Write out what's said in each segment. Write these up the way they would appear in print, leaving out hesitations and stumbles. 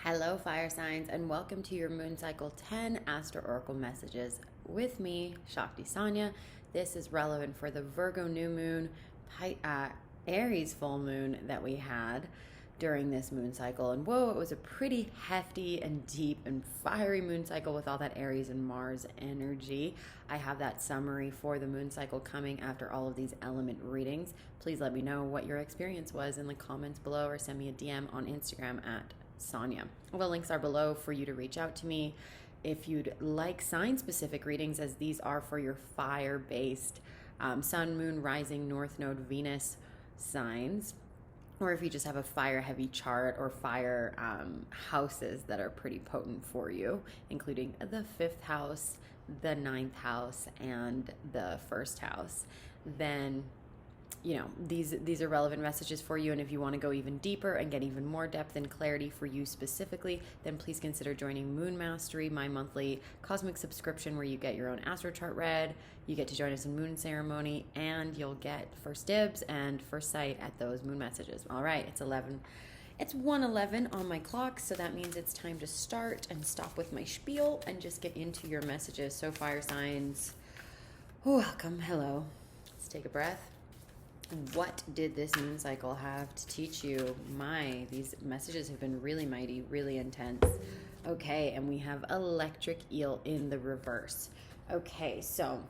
Hello, fire signs, and welcome to your Moon Cycle 10 Astro Oracle messages with me, Shakti Sanja. This is relevant for the Virgo new moon, Aries full moon that we had during this moon cycle. And whoa, it was a pretty hefty and deep and fiery moon cycle with all that Aries and Mars energy. I have that summary for the moon cycle coming after all of these element readings. Please let me know what your experience was in the comments below or send me a DM on Instagram at Sanja. The links are below for you to reach out to me if you'd like sign-specific readings, as these are for your fire-based Sun, Moon, Rising, North Node, Venus signs, or if you just have a fire-heavy chart or fire houses that are pretty potent for you, including the 5th house, the 9th house, and the 1st house, then these are relevant messages for you. And if you want to go even deeper and get even more depth and clarity for you specifically, then please consider joining Moon Mastery, my monthly cosmic subscription where you get your own astro chart read, you get to join us in moon ceremony, and you'll get first dibs and first sight at those moon messages. All right, it's 1:11 on my clock, so that means it's time to start and stop with my spiel and just get into your messages. So fire signs, welcome. Hello. Let's take a breath. What did this moon cycle have to teach you? These messages have been really mighty, really intense. Okay, and we have electric eel in the reverse. Okay, so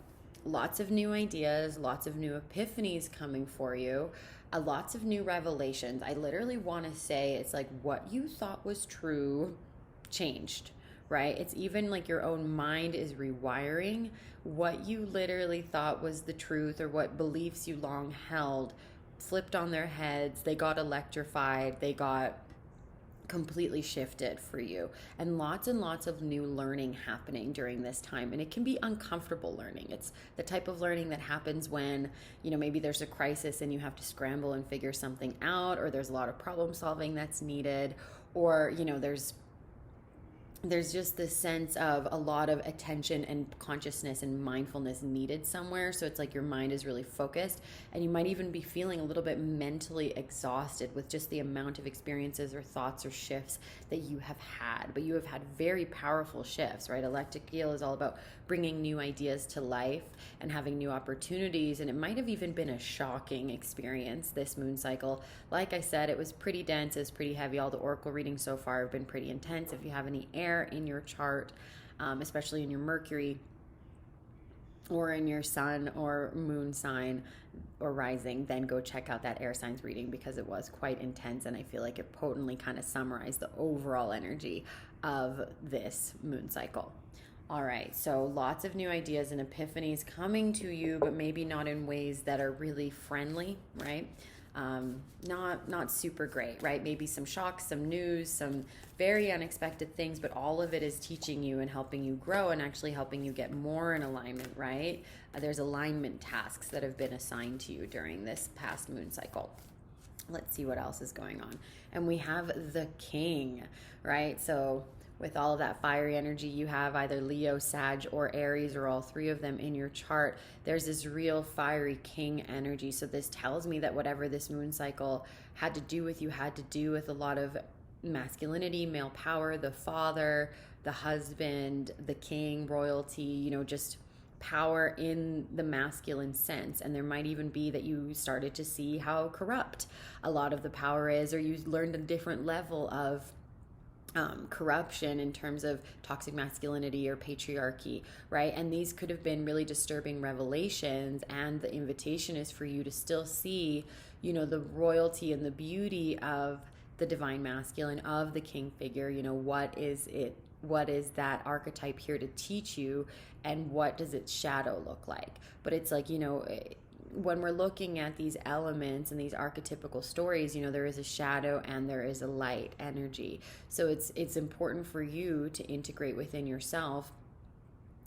lots of new ideas, lots of new epiphanies coming for you, lots of new revelations. I literally want to say it's like what you thought was true changed, right? It's even like your own mind is rewiring what you literally thought was the truth, or what beliefs you long held flipped on their heads. They got electrified. They got completely shifted for you, and lots of new learning happening during this time. And it can be uncomfortable learning. It's the type of learning that happens when maybe there's a crisis and you have to scramble and figure something out, or there's a lot of problem solving that's needed, or there's just this sense of a lot of attention and consciousness and mindfulness needed somewhere. So it's like your mind is really focused, and you might even be feeling a little bit mentally exhausted with just the amount of experiences or thoughts or shifts that you have had. But you have had very powerful shifts, right? Electric eel is all about bringing new ideas to life and having new opportunities. And it might have even been a shocking experience, this moon cycle. Like I said, it was pretty dense, it's pretty heavy. All the oracle readings so far have been pretty intense. If you have any air in your chart, especially in your Mercury or in your sun or moon sign or rising, then go check out that air signs reading, because it was quite intense, and I feel like it potently kind of summarized the overall energy of this moon cycle. All right, so lots of new ideas and epiphanies coming to you, but maybe not in ways that are really friendly, right? Not super great, right? Maybe some shocks, some news, some very unexpected things, but all of it is teaching you and helping you grow and actually helping you get more in alignment, right? There's alignment tasks that have been assigned to you during this past moon cycle. Let's see what else is going on. And we have the king, right? So with all of that fiery energy, you have either Leo, Sag, or Aries, or all three of them in your chart. There's this real fiery king energy. So this tells me that whatever this moon cycle had to do with you had to do with a lot of masculinity, male power, the father, the husband, the king, royalty, just power in the masculine sense. And there might even be that you started to see how corrupt a lot of the power is, or you learned a different level of corruption in terms of toxic masculinity or patriarchy, right? And these could have been really disturbing revelations, and the invitation is for you to still see, the royalty and the beauty of the divine masculine, of the king figure. What is that archetype here to teach you, and what does its shadow look like? But it's like, when we're looking at these elements and these archetypical stories, there is a shadow and there is a light energy. So it's important for you to integrate within yourself,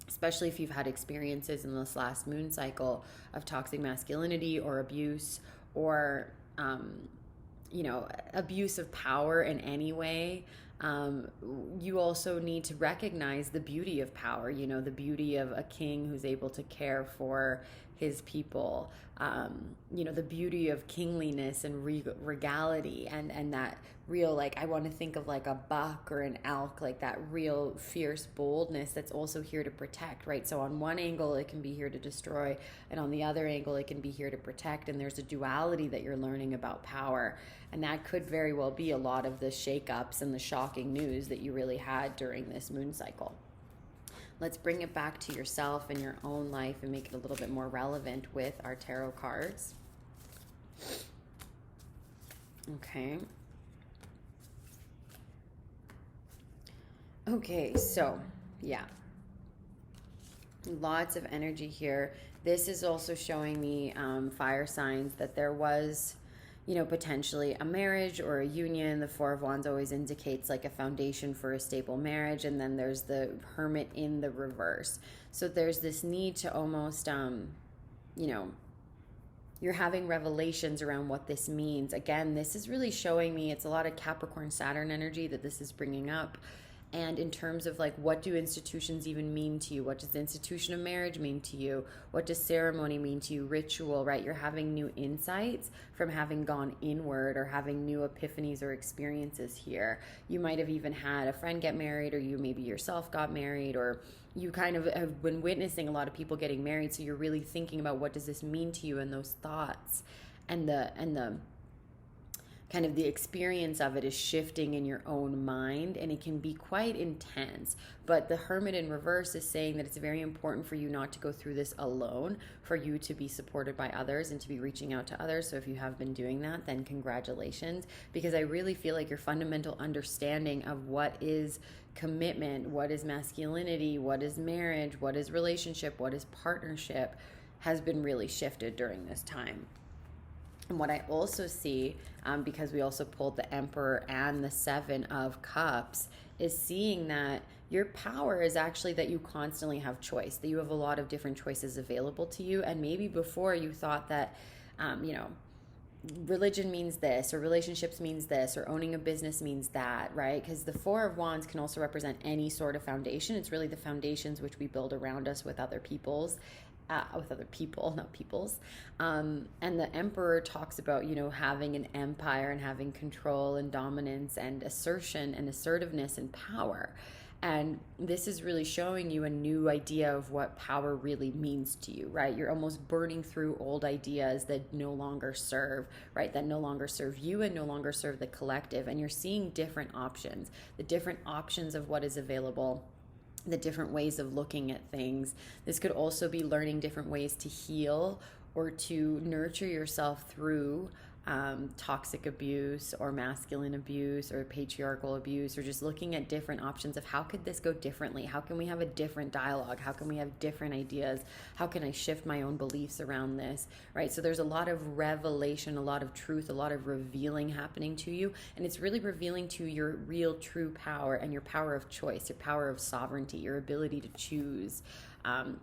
especially if you've had experiences in this last moon cycle of toxic masculinity or abuse, or abuse of power in any way, You also need to recognize the beauty of power, the beauty of a king who's able to care for his people, the beauty of kingliness and regality, and that real, like, I want to think of like a buck or an elk, like that real fierce boldness that's also here to protect, right? So on one angle, it can be here to destroy, and on the other angle, it can be here to protect. And there's a duality that you're learning about power. And that could very well be a lot of the shakeups and the shocking news that you really had during this moon cycle. Let's bring it back to yourself and your own life and make it a little bit more relevant with our tarot cards. Okay. Okay, so yeah. Lots of energy here. This is also showing me fire signs that there was, potentially a marriage or a union. The Four of Wands always indicates like a foundation for a stable marriage. And then there's the Hermit in the reverse. So there's this need to almost, you're having revelations around what this means. Again, this is really showing me it's a lot of Capricorn Saturn energy that this is bringing up. And in terms of like, what do institutions even mean to you? What does the institution of marriage mean to you? What does ceremony mean to you? Ritual, right? You're having new insights from having gone inward or having new epiphanies or experiences here. You might have even had a friend get married, or you maybe yourself got married, or you kind of have been witnessing a lot of people getting married. So you're really thinking about what does this mean to you, and those thoughts and the kind of the experience of it is shifting in your own mind, and it can be quite intense. But the Hermit in reverse is saying that it's very important for you not to go through this alone, for you to be supported by others and to be reaching out to others. So if you have been doing that, then congratulations, because I really feel like your fundamental understanding of what is commitment, what is masculinity, what is marriage, what is relationship, what is partnership, has been really shifted during this time. And what I also see, because we also pulled the Emperor and the Seven of Cups, is seeing that your power is actually that you constantly have choice, that you have a lot of different choices available to you. And maybe before you thought that, religion means this, or relationships means this, or owning a business means that, right? Because the Four of Wands can also represent any sort of foundation. It's really the foundations which we build around us with other people's. With other people, not people's. And the Emperor talks about, having an empire and having control and dominance and assertion and assertiveness and power. And this is really showing you a new idea of what power really means to you, right? You're almost burning through old ideas that no longer serve, right? That no longer serve you and no longer serve the collective. And you're seeing different options, the different options of what is available, the different ways of looking at things. This could also be learning different ways to heal or to nurture yourself through toxic abuse or masculine abuse or patriarchal abuse, or just looking at different options of how could this go differently? How can we have a different dialogue? How can we have different ideas? How can I shift my own beliefs around this, right? So there's a lot of revelation, a lot of truth, a lot of revealing happening to you. And it's really revealing to your real true power and your power of choice, your power of sovereignty, your ability to choose.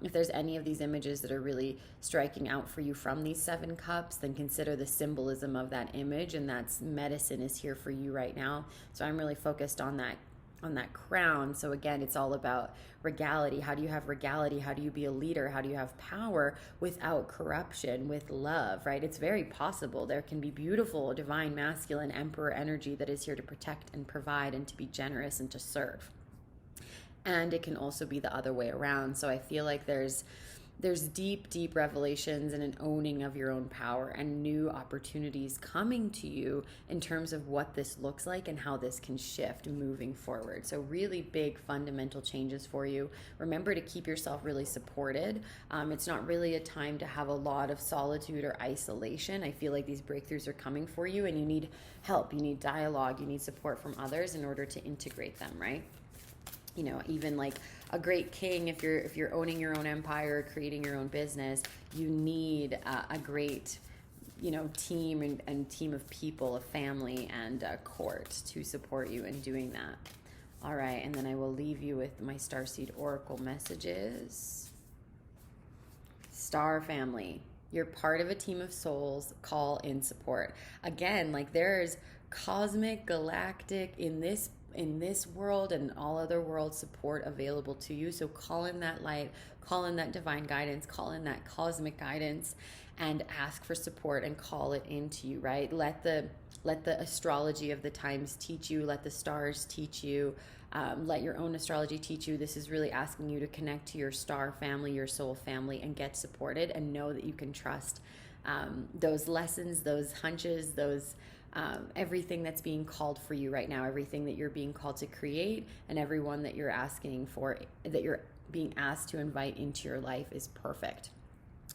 If there's any of these images that are really striking out for you from these Seven Cups, then consider the symbolism of that image, and that's medicine is here for you right now. So I'm really focused on that crown. So again, it's all about regality. How do you have regality? How do you be a leader? How do you have power without corruption, with love, right? It's very possible. There can be beautiful, divine, masculine, emperor energy that is here to protect and provide and to be generous and to serve. And it can also be the other way around. So I feel like there's deep revelations and an owning of your own power and new opportunities coming to you in terms of what this looks like and how this can shift moving forward. So really big fundamental changes for you. Remember to keep yourself really supported. It's not really a time to have a lot of solitude or isolation. I feel like these breakthroughs are coming for you, and you need help, you need dialogue, you need support from others in order to integrate them, right? Even like a great king, if you're owning your own empire, creating your own business, you need a great, team and team of people, a family and a court to support you in doing that. All right, and then I will leave you with my Starseed Oracle messages. Star family, you're part of a team of souls. Call in support. Again, like there's cosmic, galactic, in this in this world and all other world support available to you. So call in that light, call in that divine guidance, call in that cosmic guidance, and ask for support and call it into you, right? Let the astrology of the times teach you, let the stars teach you, let your own astrology teach you. This is really asking you to connect to your star family, your soul family, and get supported, and know that you can trust those lessons, those hunches, those everything that's being called for you right now, everything that you're being called to create, and everyone that you're asking for, that you're being asked to invite into your life is perfect.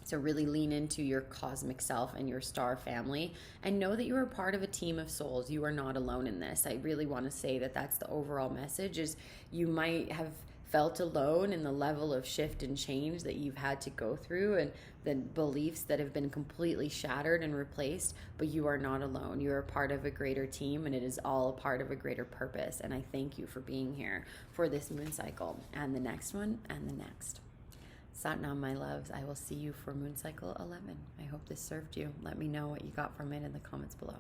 So really lean into your cosmic self and your star family, and know that you are part of a team of souls. You are not alone in this. I really want to say that that's the overall message. Is you might have felt alone in the level of shift and change that you've had to go through, and the beliefs that have been completely shattered and replaced, but you are not alone. You are part of a greater team, and it is all a part of a greater purpose. And I thank you for being here for this moon cycle and the next one and the next. Satnam, my loves. I will see you for moon cycle 11. I hope this served you. Let me know what you got from it in the comments below.